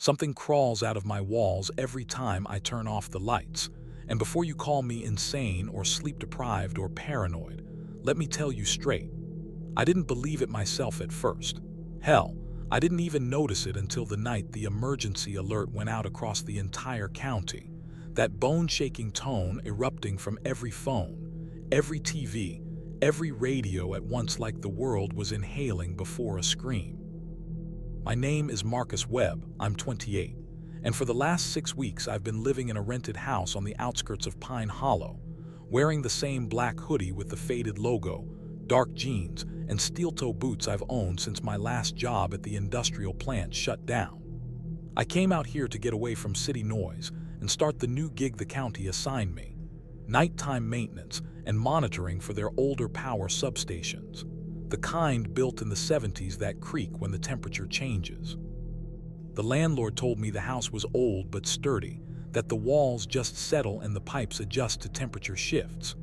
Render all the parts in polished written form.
Something crawls out of my walls every time I turn off the lights, and before you call me insane or sleep-deprived or paranoid, let me tell you straight. I didn't believe it myself at first. Hell, I didn't even notice it until the night the emergency alert went out across the entire county. That bone-shaking tone erupting from every phone, every TV, every radio at once, like the world was inhaling before a scream. My name is Marcus Webb, I'm 28, and for the last 6 weeks I've been living in a rented house on the outskirts of Pine Hollow, wearing the same black hoodie with the faded logo, dark jeans, and steel-toe boots I've owned since my last job at the industrial plant shut down. I came out here to get away from city noise and start the new gig the county assigned me: nighttime maintenance and monitoring for their older power substations, the kind built in the 70s that creak when the temperature changes. The landlord told me the house was old but sturdy, that the walls just settle and the pipes adjust to temperature shifts.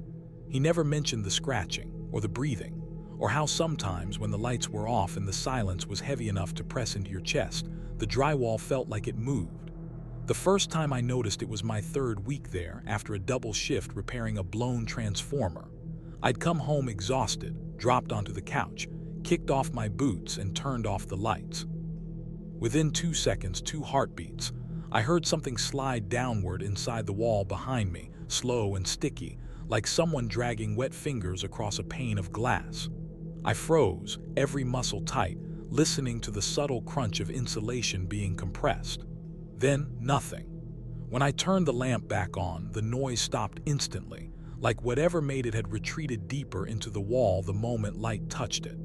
He never mentioned the scratching or the breathing, or how sometimes when the lights were off and the silence was heavy enough to press into your chest, the drywall felt like it moved. The first time I noticed it was my 3rd week there after a double shift repairing a blown transformer. I'd come home exhausted, dropped onto the couch, kicked off my boots, and turned off the lights. Within 2 seconds, 2 heartbeats, I heard something slide downward inside the wall behind me, slow and sticky, like someone dragging wet fingers across a pane of glass. I froze, every muscle tight, listening to the subtle crunch of insulation being compressed. Then, nothing. When I turned the lamp back on, the noise stopped instantly, like whatever made it had retreated deeper into the wall the moment light touched it.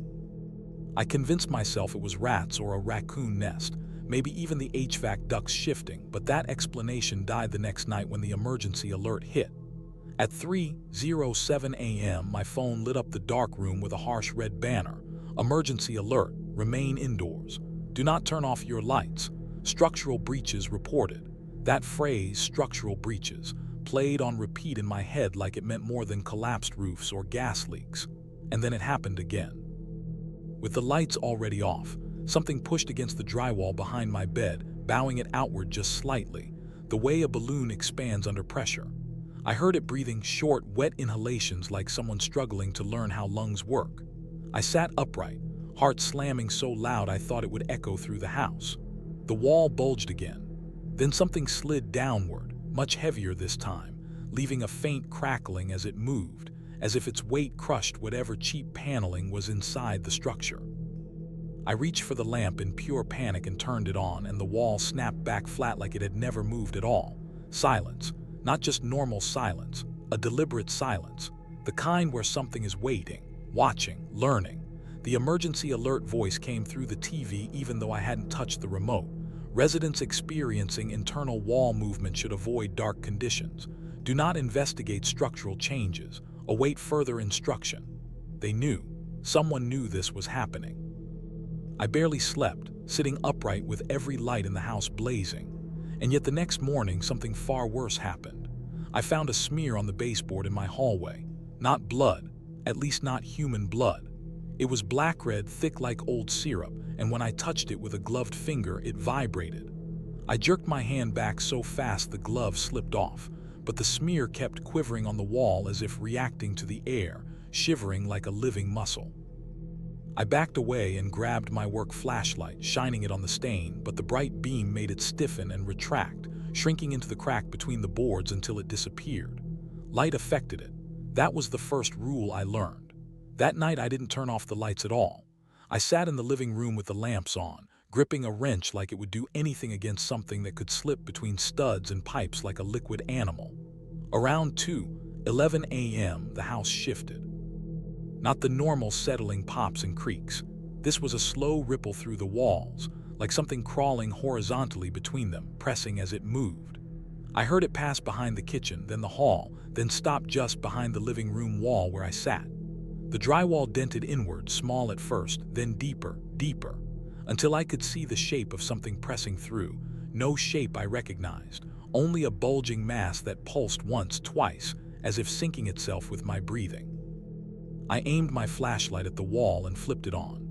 I convinced myself it was rats or a raccoon nest, maybe even the HVAC ducts shifting, but that explanation died the next night when the emergency alert hit. At 3:07 a.m., my phone lit up the dark room with a harsh red banner: emergency alert, remain indoors. Do not turn off your lights. Structural breaches reported. That phrase, structural breaches, played on repeat in my head like it meant more than collapsed roofs or gas leaks. And then it happened again. With the lights already off, something pushed against the drywall behind my bed, bowing it outward just slightly, the way a balloon expands under pressure. I heard it breathing short, wet inhalations like someone struggling to learn how lungs work. I sat upright, heart slamming so loud I thought it would echo through the house. The wall bulged again. Then something slid downward, much heavier this time, leaving a faint crackling as it moved, as if its weight crushed whatever cheap paneling was inside the structure. I reached for the lamp in pure panic and turned it on, and the wall snapped back flat like it had never moved at all. Silence. Not just normal silence, a deliberate silence, the kind where something is waiting, watching, learning. The emergency alert voice came through the TV even though I hadn't touched the remote. Residents experiencing internal wall movement should avoid dark conditions. Do not investigate structural changes. Await further instruction. They knew. Someone knew this was happening. I barely slept, sitting upright with every light in the house blazing. And yet the next morning, something far worse happened. I found a smear on the baseboard in my hallway. Not blood, at least not human blood. It was black-red, thick like old syrup, and when I touched it with a gloved finger, it vibrated. I jerked my hand back so fast the glove slipped off, but the smear kept quivering on the wall as if reacting to the air, shivering like a living muscle. I backed away and grabbed my work flashlight, shining it on the stain, but the bright beam made it stiffen and retract, shrinking into the crack between the boards until it disappeared. Light affected it. That was the first rule I learned. That night I didn't turn off the lights at all. I sat in the living room with the lamps on, gripping a wrench like it would do anything against something that could slip between studs and pipes like a liquid animal. Around 2:11 a.m., the house shifted. Not the normal settling pops and creaks. This was a slow ripple through the walls, like something crawling horizontally between them, pressing as it moved. I heard it pass behind the kitchen, then the hall, then stop just behind the living room wall where I sat. The drywall dented inward, small at first, then deeper, deeper, until I could see the shape of something pressing through. No shape I recognized, only a bulging mass that pulsed once, twice, as if syncing itself with my breathing. I aimed my flashlight at the wall and flipped it on.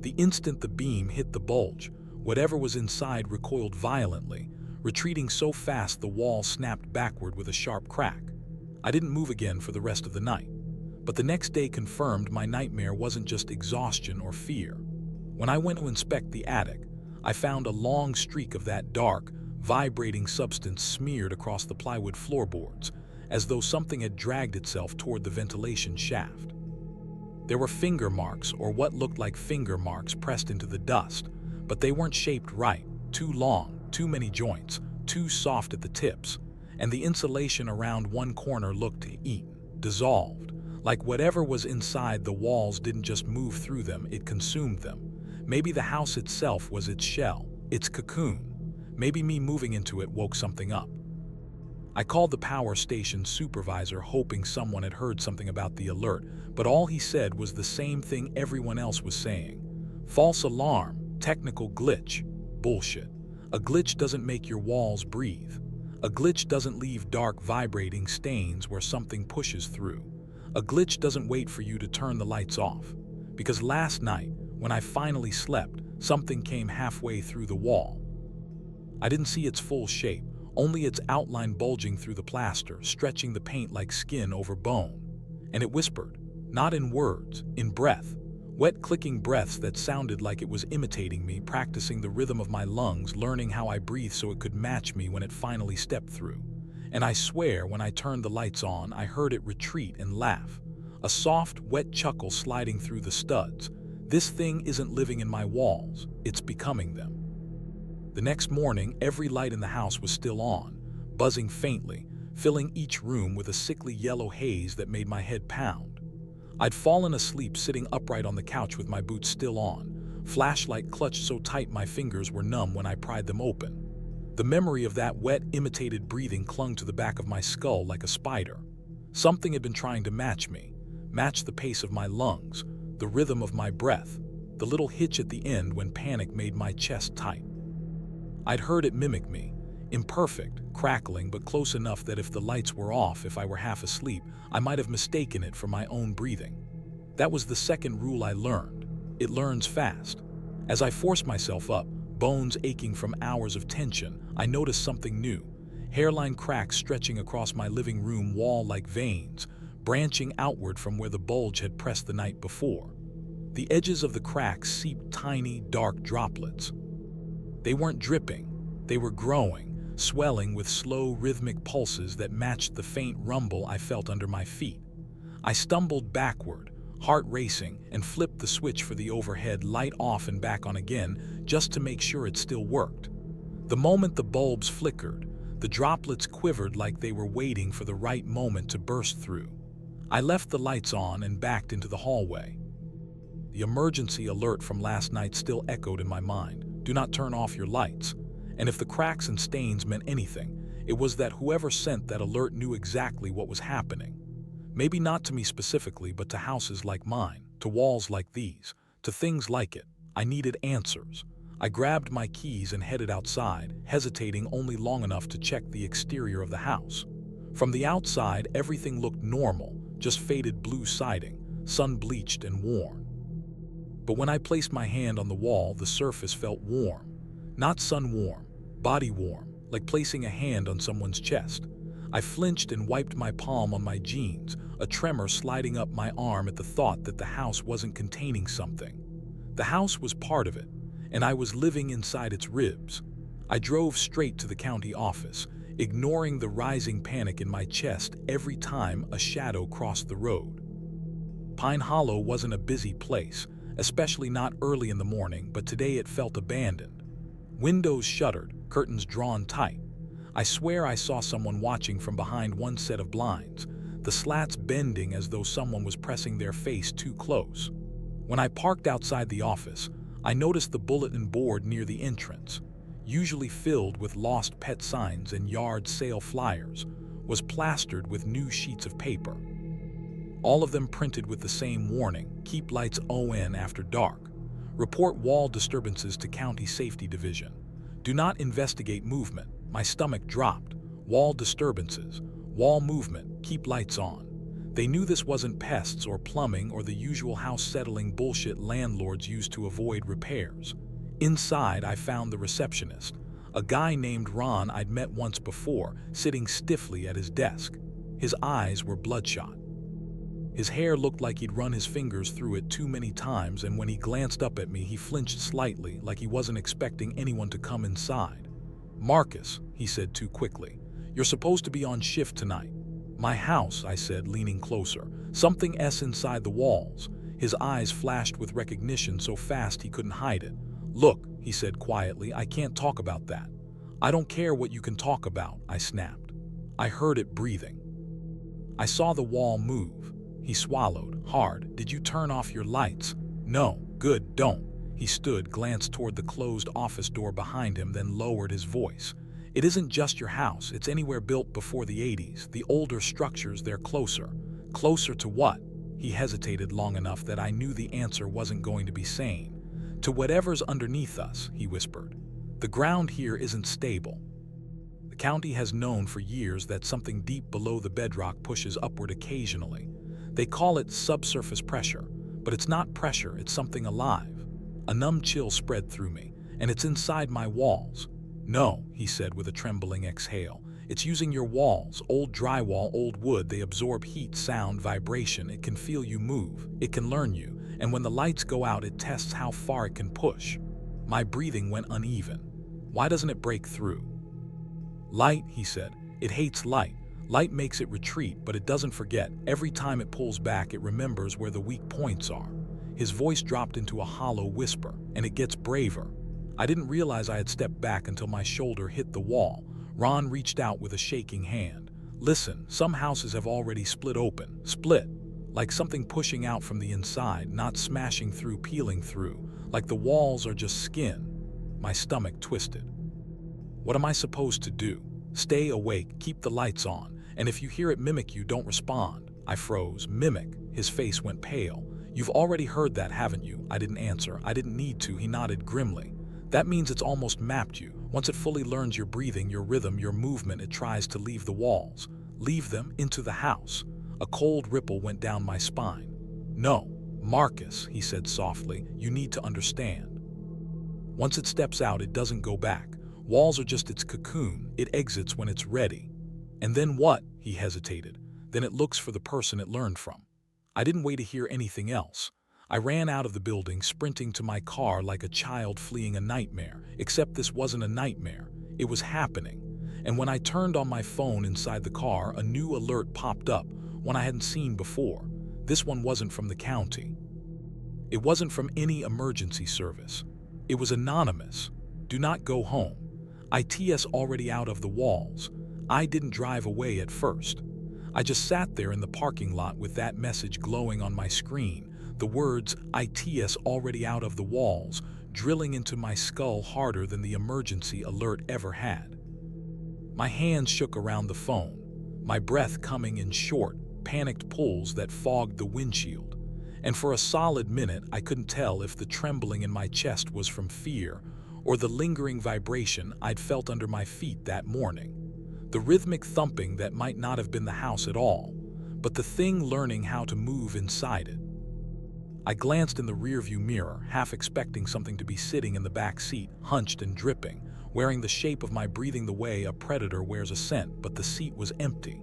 The instant the beam hit the bulge, Whatever was inside recoiled violently, retreating so fast the wall snapped backward with a sharp crack. I didn't move again for the rest of the night. But the next day confirmed my nightmare wasn't just exhaustion or fear. When I went to inspect the attic, I found a long streak of that dark, vibrating substance smeared across the plywood floorboards, as though something had dragged itself toward the ventilation shaft. There were finger marks, or what looked like finger marks, pressed into the dust, but they weren't shaped right, too long, too many joints, too soft at the tips, and the insulation around one corner looked eaten, dissolved, like whatever was inside the walls didn't just move through them, it consumed them. Maybe the house itself was its shell, its cocoon. Maybe me moving into it woke something up. I called the power station supervisor, hoping someone had heard something about the alert, but all he said was the same thing everyone else was saying. False alarm, technical glitch. Bullshit. A glitch doesn't make your walls breathe. A glitch doesn't leave dark, vibrating stains where something pushes through. A glitch doesn't wait for you to turn the lights off. Because last night, when I finally slept, something came halfway through the wall. I didn't see its full shape, only its outline bulging through the plaster, stretching the paint like skin over bone. And it whispered, not in words, in breath. Wet, clicking breaths that sounded like it was imitating me, practicing the rhythm of my lungs, learning how I breathed so it could match me when it finally stepped through. And I swear, when I turned the lights on, I heard it retreat and laugh. A soft, wet chuckle sliding through the studs. This thing isn't living in my walls, it's becoming them. The next morning, every light in the house was still on, buzzing faintly, filling each room with a sickly yellow haze that made my head pound. I'd fallen asleep sitting upright on the couch with my boots still on, flashlight clutched so tight my fingers were numb when I pried them open. The memory of that wet, imitated breathing clung to the back of my skull like a spider. Something had been trying to match me, match the pace of my lungs, the rhythm of my breath, the little hitch at the end when panic made my chest tight. I'd heard it mimic me, imperfect, crackling, but close enough that if the lights were off, if I were half asleep, I might have mistaken it for my own breathing. That was the second rule I learned. It learns fast. As I forced myself up, bones aching from hours of tension, I noticed something new. Hairline cracks stretching across my living room wall like veins, branching outward from where the bulge had pressed the night before. The edges of the cracks seeped tiny, dark droplets. They weren't dripping, they were growing, swelling with slow, rhythmic pulses that matched the faint rumble I felt under my feet. I stumbled backward, heart racing, and flipped the switch for the overhead light off and back on again, just to make sure it still worked. The moment the bulbs flickered, the droplets quivered like they were waiting for the right moment to burst through. I left the lights on and backed into the hallway. The emergency alert from last night still echoed in my mind. Do not turn off your lights. And if the cracks and stains meant anything, it was that whoever sent that alert knew exactly what was happening. Maybe not to me specifically, but to houses like mine, to walls like these, to things like it. I needed answers. I grabbed my keys and headed outside, hesitating only long enough to check the exterior of the house. From the outside, everything looked normal, just faded blue siding, sun-bleached and worn. But when I placed my hand on the wall, the surface felt warm. Not sun-warm, body-warm, like placing a hand on someone's chest. I flinched and wiped my palm on my jeans, a tremor sliding up my arm at the thought that the house wasn't containing something. The house was part of it, and I was living inside its ribs. I drove straight to the county office, ignoring the rising panic in my chest every time a shadow crossed the road. Pine Hollow wasn't a busy place, especially not early in the morning, but today it felt abandoned. Windows shuttered, curtains drawn tight. I swear I saw someone watching from behind one set of blinds, the slats bending as though someone was pressing their face too close. When I parked outside the office, I noticed the bulletin board near the entrance, usually filled with lost pet signs and yard sale flyers, was plastered with new sheets of paper. All of them printed with the same warning: keep lights on after dark. Report wall disturbances to County Safety Division. Do not investigate movement. My stomach dropped. Wall disturbances. Wall movement. Keep lights on. They knew this wasn't pests or plumbing or the usual house-settling bullshit landlords use to avoid repairs. Inside, I found the receptionist, a guy named Ron I'd met once before, sitting stiffly at his desk. His eyes were bloodshot. His hair looked like he'd run his fingers through it too many times, and when he glanced up at me, he flinched slightly, like he wasn't expecting anyone to come inside. "Marcus," he said too quickly, "you're supposed to be on shift tonight." "My house," I said, leaning closer. "Something S inside the walls." His eyes flashed with recognition so fast he couldn't hide it. "Look," he said quietly, "I can't talk about that." "I don't care what you can talk about," I snapped. I heard it breathing. I saw the wall move. He swallowed hard. "Did you turn off your lights?" "No." "Good, don't." He stood, glanced toward the closed office door behind him, then lowered his voice. "It isn't just your house, it's anywhere built before the 80s. The older structures, they're closer." "Closer to what?" He hesitated long enough that I knew the answer wasn't going to be sane. "To whatever's underneath us," he whispered. "The ground here isn't stable. The county has known for years that something deep below the bedrock pushes upward occasionally. They call it subsurface pressure, but it's not pressure, it's something alive." A numb chill spread through me, "and it's inside my walls." "No," he said with a trembling exhale. "It's using your walls, old drywall, old wood. They absorb heat, sound, vibration. It can feel you move. It can learn you. And when the lights go out, it tests how far it can push." My breathing went uneven. "Why doesn't it break through?" "Light," he said. "It hates light. Light makes it retreat, but it doesn't forget. Every time it pulls back, it remembers where the weak points are." His voice dropped into a hollow whisper, "and it gets braver." I didn't realize I had stepped back until my shoulder hit the wall. Ron reached out with a shaking hand. "Listen, some houses have already split open. Split. Like something pushing out from the inside, not smashing through, peeling through. Like the walls are just skin." My stomach twisted. "What am I supposed to do?" "Stay awake, keep the lights on, and if you hear it mimic you, don't respond." I froze. "Mimic?" His face went pale. "You've already heard that, haven't you?" I didn't answer. I didn't need to. He nodded grimly. "That means it's almost mapped you. Once it fully learns your breathing, your rhythm, your movement, it tries to leave the walls. Leave them into the house." A cold ripple went down my spine. "No, Marcus," he said softly, "you need to understand. Once it steps out, it doesn't go back. Walls are just its cocoon. It exits when it's ready." "And then what?" He hesitated. "Then it looks for the person it learned from." I didn't wait to hear anything else. I ran out of the building, sprinting to my car like a child fleeing a nightmare, except this wasn't a nightmare. It was happening. And when I turned on my phone inside the car, a new alert popped up, one I hadn't seen before. This one wasn't from the county. It wasn't from any emergency service. It was anonymous. "Do not go home. ITS already out of the walls." I didn't drive away at first. I just sat there in the parking lot with that message glowing on my screen, the words "ITS already out of the walls" drilling into my skull harder than the emergency alert ever had. My hands shook around the phone, my breath coming in short, panicked pulls that fogged the windshield. And for a solid minute, I couldn't tell if the trembling in my chest was from fear or the lingering vibration I'd felt under my feet that morning. The rhythmic thumping that might not have been the house at all, but the thing learning how to move inside it. I glanced in the rearview mirror, half expecting something to be sitting in the back seat, hunched and dripping, wearing the shape of my breathing the way a predator wears a scent, but the seat was empty.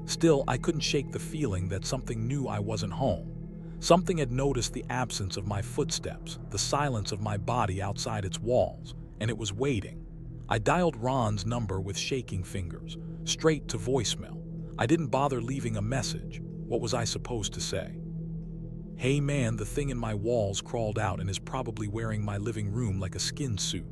Still, I couldn't shake the feeling that something knew I wasn't home. Something had noticed the absence of my footsteps, the silence of my body outside its walls, and it was waiting. I dialed Ron's number with shaking fingers, straight to voicemail. I didn't bother leaving a message. What was I supposed to say? "Hey man, the thing in my walls crawled out and is probably wearing my living room like a skin suit.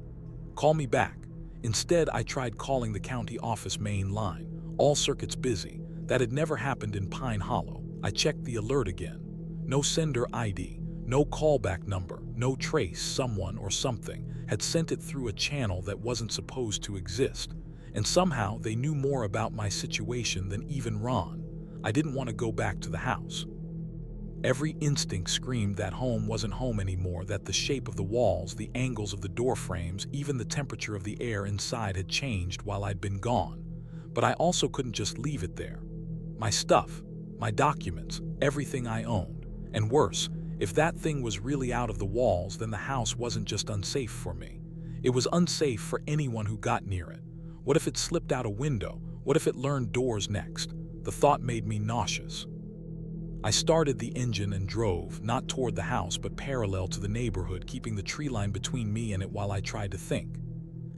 Call me back." Instead, I tried calling the county office main line. All circuits busy. That had never happened in Pine Hollow. I checked the alert again. No sender ID, no callback number, no trace. Someone or something had sent it through a channel that wasn't supposed to exist. And somehow they knew more about my situation than even Ron. I didn't want to go back to the house. Every instinct screamed that home wasn't home anymore, that the shape of the walls, the angles of the door frames, even the temperature of the air inside had changed while I'd been gone. But I also couldn't just leave it there. My stuff, my documents, everything I owned, and worse, If that thing was really out of the walls, then the house wasn't just unsafe for me. It was unsafe for anyone who got near it. What if it slipped out a window? What if it learned doors next? The thought made me nauseous. I started the engine and drove, not toward the house, but parallel to the neighborhood, keeping the tree line between me and it while I tried to think.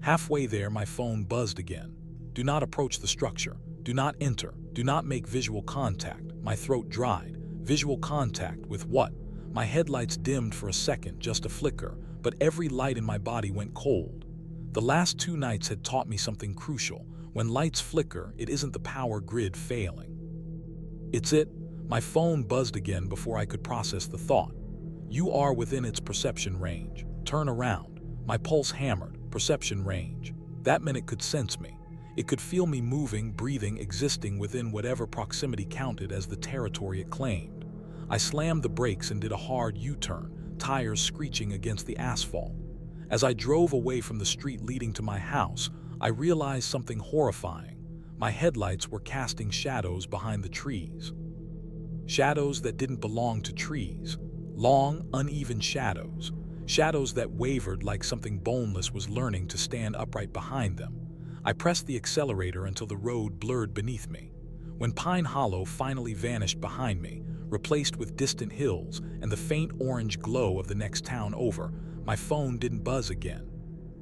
Halfway there, my phone buzzed again. Do not approach the structure. Do not enter. Do not make visual contact. My throat dried. Visual contact with what? My headlights dimmed for a second, just a flicker, but every light in my body went cold. The last 2 nights had taught me something crucial. When lights flicker, it isn't the power grid failing. It's it. My phone buzzed again before I could process the thought. You are within its perception range. Turn around. My pulse hammered. Perception range. That meant it could sense me. It could feel me moving, breathing, existing within whatever proximity counted as the territory it claimed. I slammed the brakes and did a hard U-turn, tires screeching against the asphalt. As I drove away from the street leading to my house, I realized something horrifying. My headlights were casting shadows behind the trees. Shadows that didn't belong to trees. Long, uneven shadows. Shadows that wavered like something boneless was learning to stand upright behind them. I pressed the accelerator until the road blurred beneath me. When Pine Hollow finally vanished behind me, replaced with distant hills and the faint orange glow of the next town over, my phone didn't buzz again.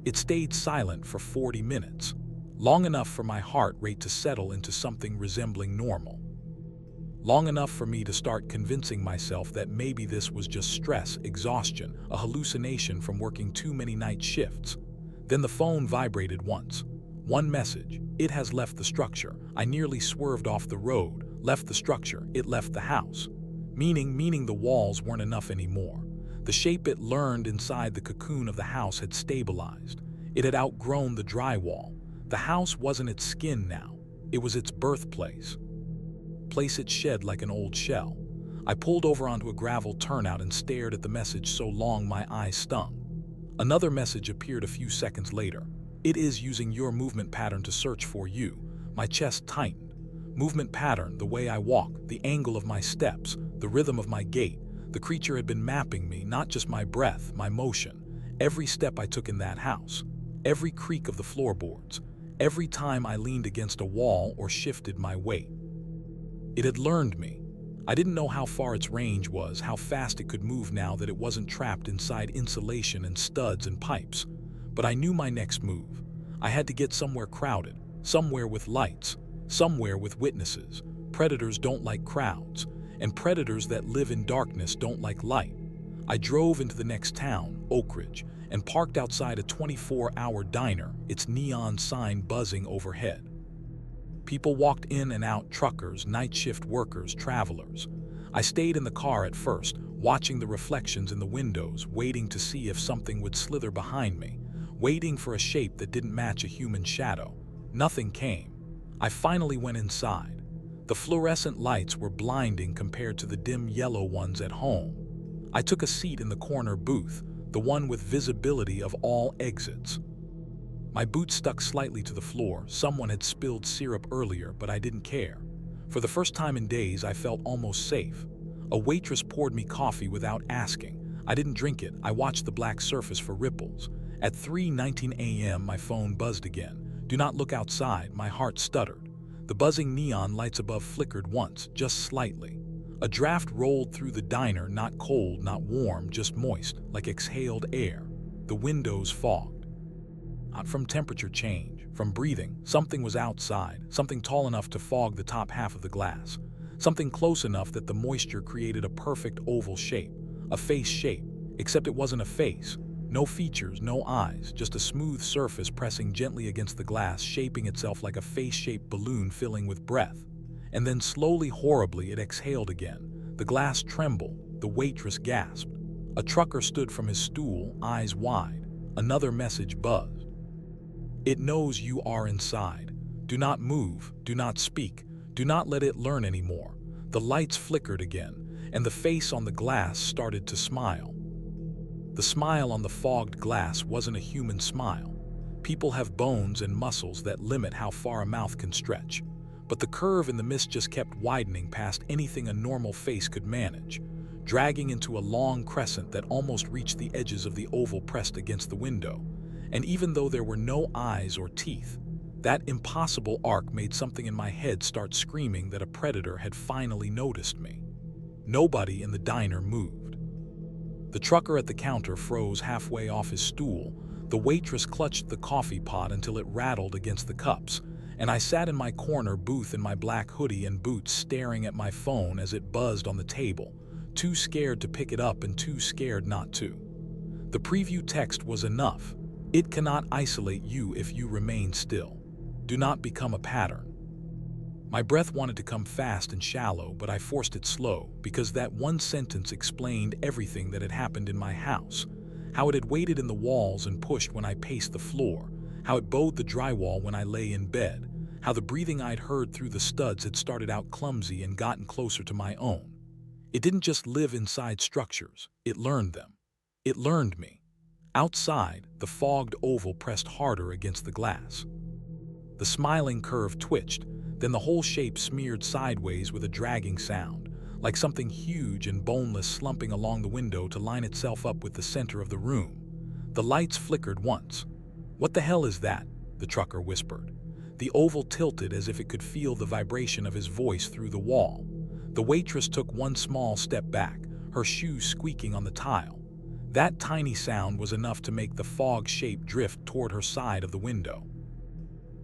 It stayed silent for 40 minutes, long enough for my heart rate to settle into something resembling normal. Long enough for me to start convincing myself that maybe this was just stress, exhaustion, a hallucination from working too many night shifts. Then the phone vibrated once. One message: it has left the structure. I nearly swerved off the road. Left the structure. It left the house. Meaning the walls weren't enough anymore. The shape it learned inside the cocoon of the house had stabilized. It had outgrown the drywall. The house wasn't its skin now. It was its birthplace. Place it shed like an old shell. I pulled over onto a gravel turnout and stared at the message so long my eyes stung. Another message appeared a few seconds later. It is using your movement pattern to search for you. My chest tightened. Movement pattern, the way I walk, the angle of my steps, the rhythm of my gait. The creature had been mapping me, not just my breath, my motion. Every step I took in that house. Every creak of the floorboards. Every time I leaned against a wall or shifted my weight. It had learned me. I didn't know how far its range was, how fast it could move now that it wasn't trapped inside insulation and studs and pipes. But I knew my next move. I had to get somewhere crowded, somewhere with lights, somewhere with witnesses. Predators don't like crowds, and predators that live in darkness don't like light. I drove into the next town, Oak Ridge, and parked outside a 24-hour diner, its neon sign buzzing overhead. People walked in and out, truckers, night shift workers, travelers. I stayed in the car at first, watching the reflections in the windows, waiting to see if something would slither behind me, waiting for a shape that didn't match a human shadow. Nothing came. I finally went inside. The fluorescent lights were blinding compared to the dim yellow ones at home. I took a seat in the corner booth, the one with visibility of all exits. My boots stuck slightly to the floor. Someone had spilled syrup earlier, but I didn't care. For the first time in days, I felt almost safe. A waitress poured me coffee without asking. I didn't drink it. I watched the black surface for ripples. At 3:19 a.m., my phone buzzed again. Do not look outside. My heart stuttered. The buzzing neon lights above flickered once, just slightly. A draft rolled through the diner, not cold, not warm, just moist, like exhaled air. The windows fogged. Not from temperature change, from breathing. Something was outside, something tall enough to fog the top half of the glass. Something close enough that the moisture created a perfect oval shape. A face shape, except it wasn't a face. No features, no eyes, just a smooth surface pressing gently against the glass, shaping itself like a face-shaped balloon filling with breath. And then slowly, horribly, it exhaled again. The glass trembled. The waitress gasped. A trucker stood from his stool, eyes wide. Another message buzzed. It knows you are inside. Do not move. Do not speak. Do not let it learn anymore. The lights flickered again, and the face on the glass started to smile. The smile on the fogged glass wasn't a human smile. People have bones and muscles that limit how far a mouth can stretch. But the curve in the mist just kept widening past anything a normal face could manage. dragging into a long crescent that almost reached the edges of the oval pressed against the window. And even though there were no eyes or teeth, that impossible arc made something in my head start screaming that a predator had finally noticed me. Nobody in the diner moved. The trucker at the counter froze halfway off his stool. The waitress clutched the coffee pot until it rattled against the cups, and I sat in my corner booth in my black hoodie and boots staring at my phone as it buzzed on the table, too scared to pick it up and too scared not to. The preview text was enough. It cannot isolate you if you remain still. Do not become a pattern. My breath wanted to come fast and shallow, but I forced it slow because that one sentence explained everything that had happened in my house. How it had waited in the walls and pushed when I paced the floor, how it bowed the drywall when I lay in bed, how the breathing I'd heard through the studs had started out clumsy and gotten closer to my own. It didn't just live inside structures, it learned them. It learned me. Outside, the fogged oval pressed harder against the glass. The smiling curve twitched, then the whole shape smeared sideways with a dragging sound, like something huge and boneless slumping along the window to line itself up with the center of the room. The lights flickered once. "What the hell is that?" the trucker whispered. The oval tilted as if it could feel the vibration of his voice through the wall. The waitress took one small step back, her shoes squeaking on the tile. That tiny sound was enough to make the fog shape drift toward her side of the window.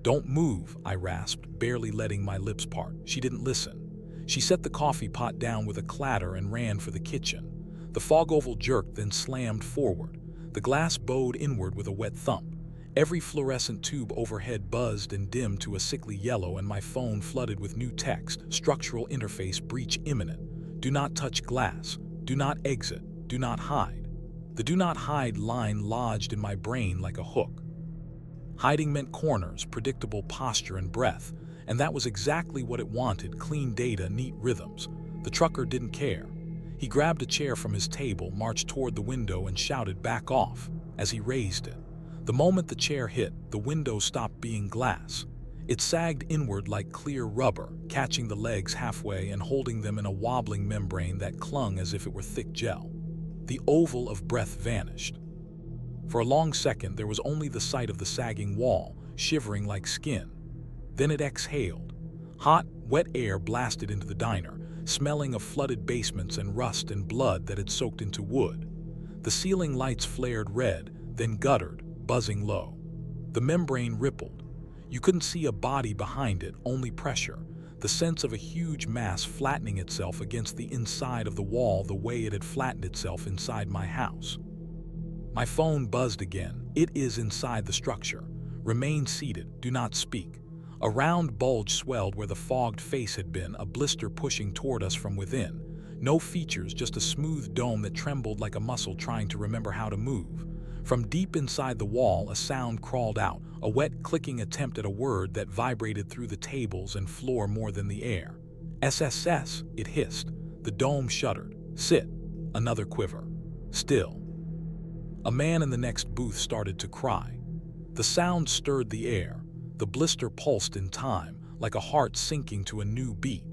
"Don't move," I rasped, barely letting my lips part. She didn't listen. She set the coffee pot down with a clatter and ran for the kitchen. The fog oval jerked, then slammed forward. The glass bowed inward with a wet thump. Every fluorescent tube overhead buzzed and dimmed to a sickly yellow, and my phone flooded with new text. "Structural interface breach imminent. Do not touch glass. Do not exit. Do not hide." The "do not hide" line lodged in my brain like a hook. Hiding meant corners, predictable posture and breath, and that was exactly what it wanted: clean data, neat rhythms. The trucker didn't care. He grabbed a chair from his table, marched toward the window, and shouted, "Back off," as he raised it. The moment the chair hit, the window stopped being glass. It sagged inward like clear rubber, catching the legs halfway and holding them in a wobbling membrane that clung as if it were thick gel. The oval of breath vanished. For a long second, there was only the sight of the sagging wall, shivering like skin. Then it exhaled. Hot, wet air blasted into the diner, smelling of flooded basements and rust and blood that had soaked into wood. The ceiling lights flared red, then guttered, buzzing low. The membrane rippled. You couldn't see a body behind it, only pressure, the sense of a huge mass flattening itself against the inside of the wall the way it had flattened itself inside my house. My phone buzzed again. "It is inside the structure. Remain seated. Do not speak." A round bulge swelled where the fogged face had been, a blister pushing toward us from within. No features, just a smooth dome that trembled like a muscle trying to remember how to move. From deep inside the wall, a sound crawled out, a wet, clicking attempt at a word that vibrated through the tables and floor more than the air. "SSS," it hissed. The dome shuddered. "Sit." Another quiver. "Still." A man in the next booth started to cry. The sound stirred the air. The blister pulsed in time, like a heart sinking to a new beat.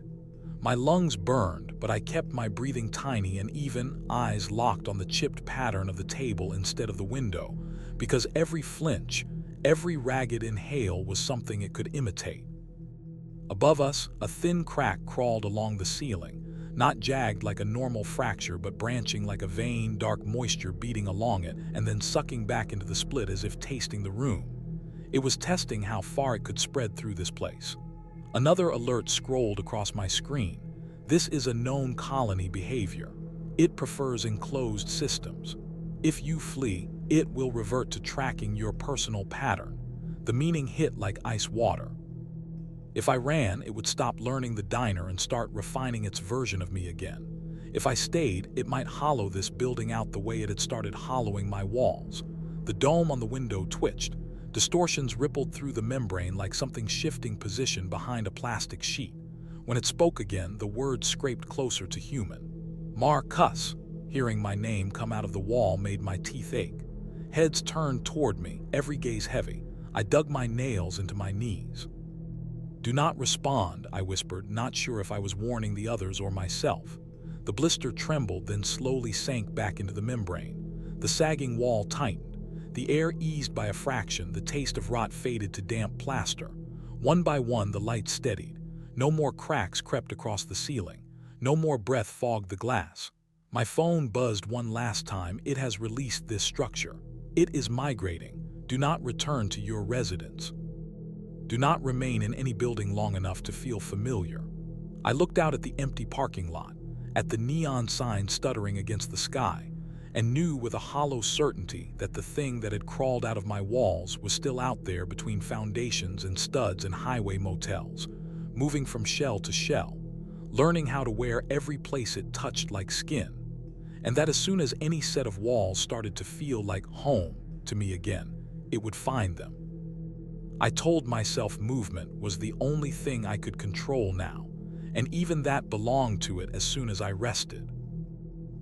My lungs burned, but I kept my breathing tiny and even, eyes locked on the chipped pattern of the table instead of the window, because every flinch, every ragged inhale was something it could imitate. Above us, a thin crack crawled along the ceiling, not jagged like a normal fracture, but branching like a vein, dark moisture beating along it and then sucking back into the split as if tasting the room. It was testing how far it could spread through this place. Another alert scrolled across my screen. This is a known colony behavior. It prefers enclosed systems. If you flee, it will revert to tracking your personal pattern. The meaning hit like ice water. If I ran, it would stop learning the diner and start refining its version of me again. If I stayed, it might hollow this building out the way it had started hollowing my walls. The dome on the window twitched. Distortions rippled through the membrane like something shifting position behind a plastic sheet. When it spoke again, the words scraped closer to human. "Marcus." Hearing my name come out of the wall made my teeth ache. Heads turned toward me, every gaze heavy. I dug my nails into my knees. "Do not respond," I whispered, not sure if I was warning the others or myself. The blister trembled, then slowly sank back into the membrane. The sagging wall tightened. The air eased by a fraction, the taste of rot faded to damp plaster. One by one, the lights steadied. No more cracks crept across the ceiling. No more breath fogged the glass. My phone buzzed one last time. It has released this structure. It is migrating. Do not return to your residence. Do not remain in any building long enough to feel familiar. I looked out at the empty parking lot, at the neon sign stuttering against the sky, and knew with a hollow certainty that the thing that had crawled out of my walls was still out there between foundations and studs and highway motels, moving from shell to shell, learning how to wear every place it touched like skin, and that as soon as any set of walls started to feel like home to me again, it would find them. I told myself movement was the only thing I could control now, and even that belonged to it as soon as I rested.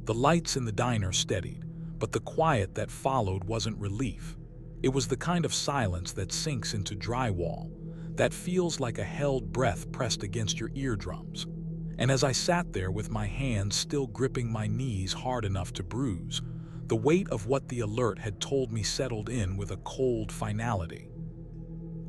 The lights in the diner steadied, but the quiet that followed wasn't relief. It was the kind of silence that sinks into drywall, that feels like a held breath pressed against your eardrums. And as I sat there with my hands still gripping my knees hard enough to bruise, the weight of what the alert had told me settled in with a cold finality.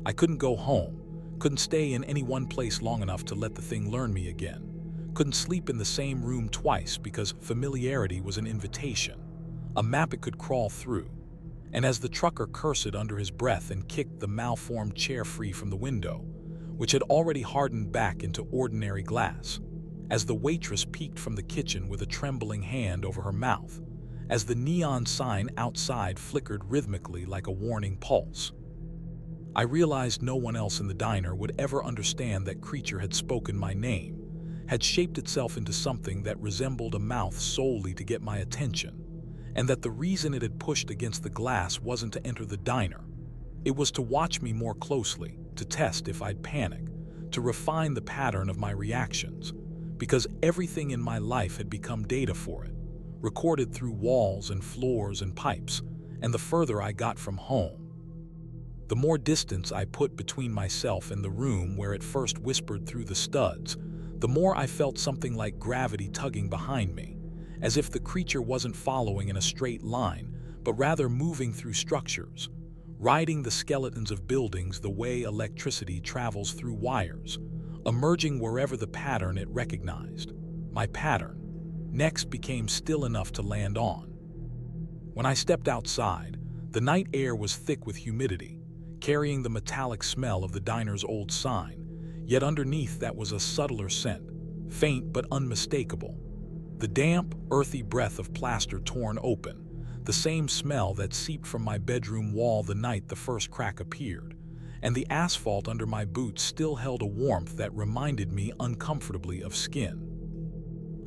I couldn't go home, couldn't stay in any one place long enough to let the thing learn me again, couldn't sleep in the same room twice because familiarity was an invitation, a map it could crawl through. And as the trucker cursed under his breath and kicked the malformed chair free from the window, which had already hardened back into ordinary glass, as the waitress peeked from the kitchen with a trembling hand over her mouth, as the neon sign outside flickered rhythmically like a warning pulse, I realized no one else in the diner would ever understand that creature had spoken my name, had shaped itself into something that resembled a mouth solely to get my attention, and that the reason it had pushed against the glass wasn't to enter the diner. It was to watch me more closely, to test if I'd panic, to refine the pattern of my reactions, because everything in my life had become data for it, recorded through walls and floors and pipes, and the further I got from home, the more distance I put between myself and the room where it first whispered through the studs, the more I felt something like gravity tugging behind me, as if the creature wasn't following in a straight line, but rather moving through structures, riding the skeletons of buildings the way electricity travels through wires, emerging wherever the pattern it recognized. My pattern next became still enough to land on. When I stepped outside, the night air was thick with humidity, carrying the metallic smell of the diner's old sign, yet underneath that was a subtler scent, faint but unmistakable. The damp, earthy breath of plaster torn open, the same smell that seeped from my bedroom wall the night the first crack appeared, and the asphalt under my boots still held a warmth that reminded me uncomfortably of skin.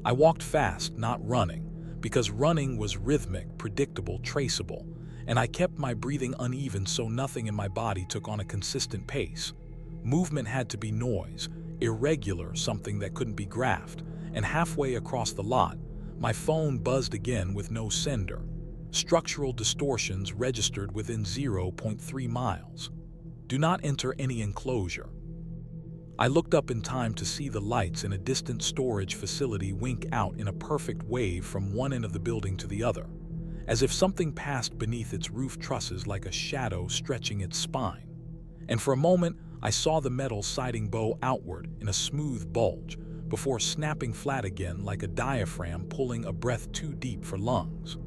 I walked fast, not running, because running was rhythmic, predictable, traceable, and I kept my breathing uneven so nothing in my body took on a consistent pace. Movement had to be noise, irregular, something that couldn't be graphed, and halfway across the lot, my phone buzzed again with no sender. Structural distortions registered within 0.3 miles. Do not enter any enclosure. I looked up in time to see the lights in a distant storage facility wink out in a perfect wave from one end of the building to the other, as if something passed beneath its roof trusses like a shadow stretching its spine. And for a moment, I saw the metal siding bow outward in a smooth bulge, before snapping flat again like a diaphragm pulling a breath too deep for lungs.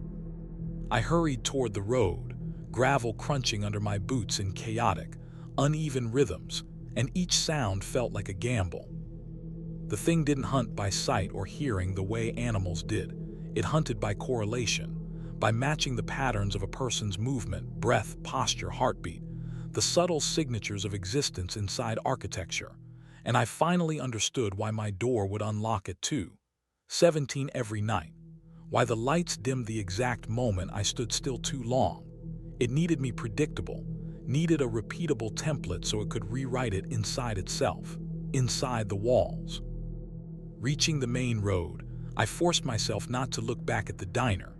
I hurried toward the road, gravel crunching under my boots in chaotic, uneven rhythms, and each sound felt like a gamble. The thing didn't hunt by sight or hearing the way animals did. It hunted by correlation, by matching the patterns of a person's movement, breath, posture, heartbeat, the subtle signatures of existence inside architecture. And I finally understood why my door would unlock at 2:17 every night, why the lights dimmed the exact moment I stood still too long. It needed me predictable, needed a repeatable template so it could rewrite it inside itself, inside the walls. Reaching the main road, I forced myself not to look back at the diner,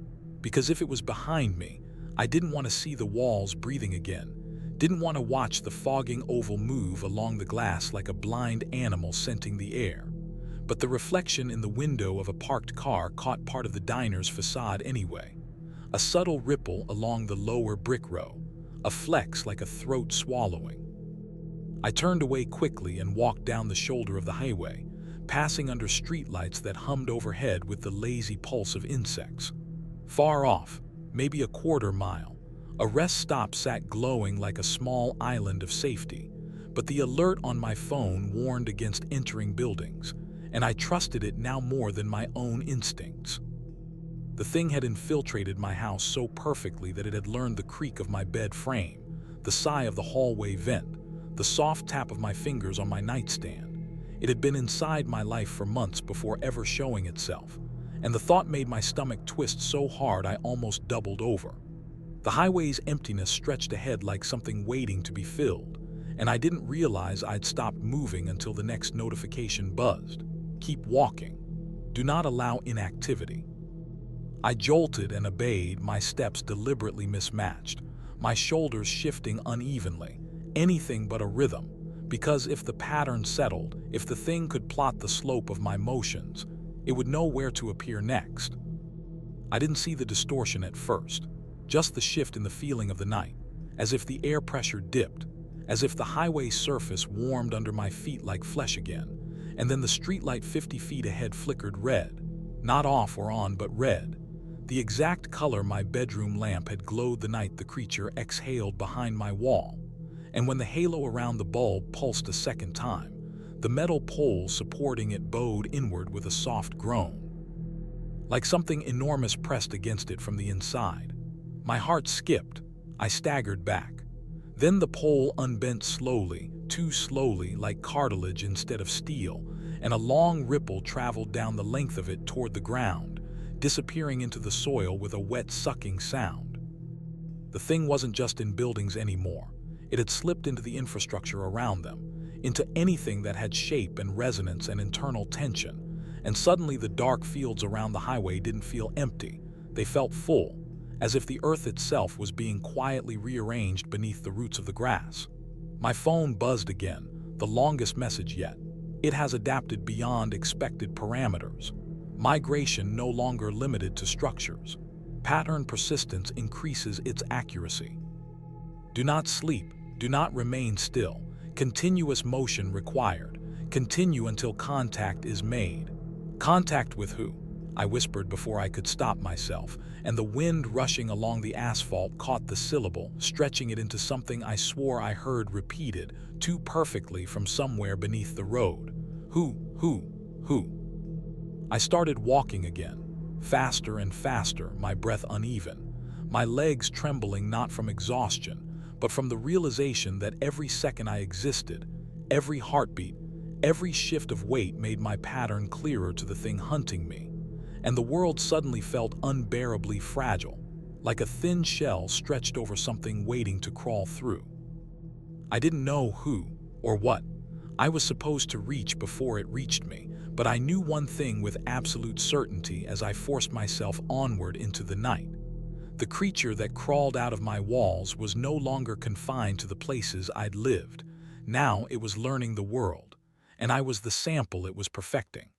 because if it was behind me, I didn't want to see the walls breathing again, didn't want to watch the fogging oval move along the glass like a blind animal scenting the air. but the reflection in the window of a parked car caught part of the diner's facade anyway. A subtle ripple along the lower brick row, a flex like a throat swallowing. I turned away quickly and walked down the shoulder of the highway, passing under streetlights that hummed overhead with the lazy pulse of insects. Far off, maybe a quarter mile, a rest stop sat glowing like a small island of safety, but the alert on my phone warned against entering buildings, and I trusted it now more than my own instincts. The thing had infiltrated my house so perfectly that it had learned the creak of my bed frame, the sigh of the hallway vent, the soft tap of my fingers on my nightstand. It had been inside my life for months before ever showing itself, and the thought made my stomach twist so hard I almost doubled over. The highway's emptiness stretched ahead like something waiting to be filled, and I didn't realize I'd stopped moving until the next notification buzzed. Keep walking. Do not allow inactivity. I jolted and obeyed, my steps deliberately mismatched, my shoulders shifting unevenly, anything but a rhythm, because if the pattern settled, if the thing could plot the slope of my motions, it would know where to appear next. I didn't see the distortion at first, just the shift in the feeling of the night, as if the air pressure dipped, as if the highway surface warmed under my feet like flesh again, and then the streetlight 50 feet ahead flickered red, not off or on but red, the exact color my bedroom lamp had glowed the night the creature exhaled behind my wall. And when the halo around the bulb pulsed a second time, the metal pole supporting it bowed inward with a soft groan, like something enormous pressed against it from the inside. My heart skipped. I staggered back. Then the pole unbent slowly, too slowly, like cartilage instead of steel, and a long ripple traveled down the length of it toward the ground, disappearing into the soil with a wet, sucking sound. The thing wasn't just in buildings anymore. It had slipped into the infrastructure around them, into anything that had shape and resonance and internal tension, and suddenly the dark fields around the highway didn't feel empty. They felt full, as if the earth itself was being quietly rearranged beneath the roots of the grass. My phone buzzed again, the longest message yet. It has adapted beyond expected parameters. Migration no longer limited to structures. Pattern persistence increases its accuracy. Do not sleep. Do not remain still. Continuous motion required. Continue until contact is made. Contact with who? I whispered before I could stop myself, and the wind rushing along the asphalt caught the syllable, stretching it into something I swore I heard repeated too perfectly from somewhere beneath the road. Who? I started walking again, faster and faster, my breath uneven, my legs trembling not from exhaustion, but from the realization that every second I existed, every heartbeat, every shift of weight made my pattern clearer to the thing hunting me, and the world suddenly felt unbearably fragile, like a thin shell stretched over something waiting to crawl through. I didn't know who or what I was supposed to reach before it reached me, but I knew one thing with absolute certainty as I forced myself onward into the night. The creature that crawled out of my walls was no longer confined to the places I'd lived. Now it was learning the world, and I was the sample it was perfecting.